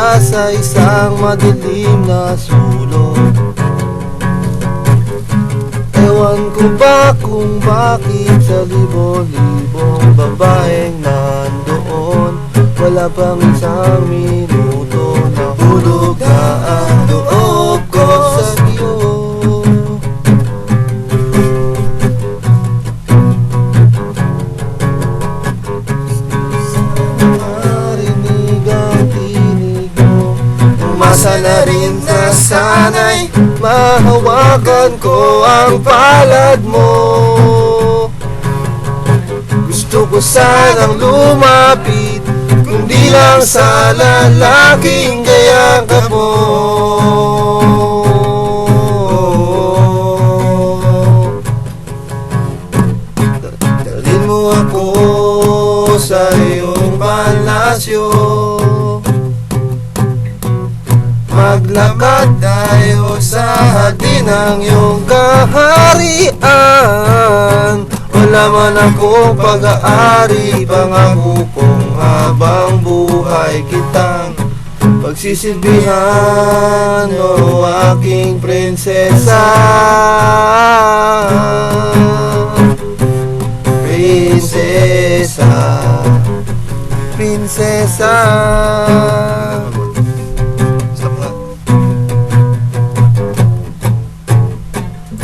mula sa isang madilim na sulok. Ewan ko ba kung bakit sa libo-libong babaeng nandoon, wala pang isang minuto nahulog na ang loob ko sa iyo. Marinig ang tinig mo, umasa na rin na sana'y mahawakan ko ang palad mo. Gusto ko sanang lumapit, kundi lang sa lalaking kayakap mo. Dalhin mo ako sa iyong palasyo, maglakad tayo sa hardin ng iyong kaharian. Wala man akong pag-aari, pangako kong habang buhay kitang pagsisilbihan, o aking prinsesa. Prinsesa, prinsesa.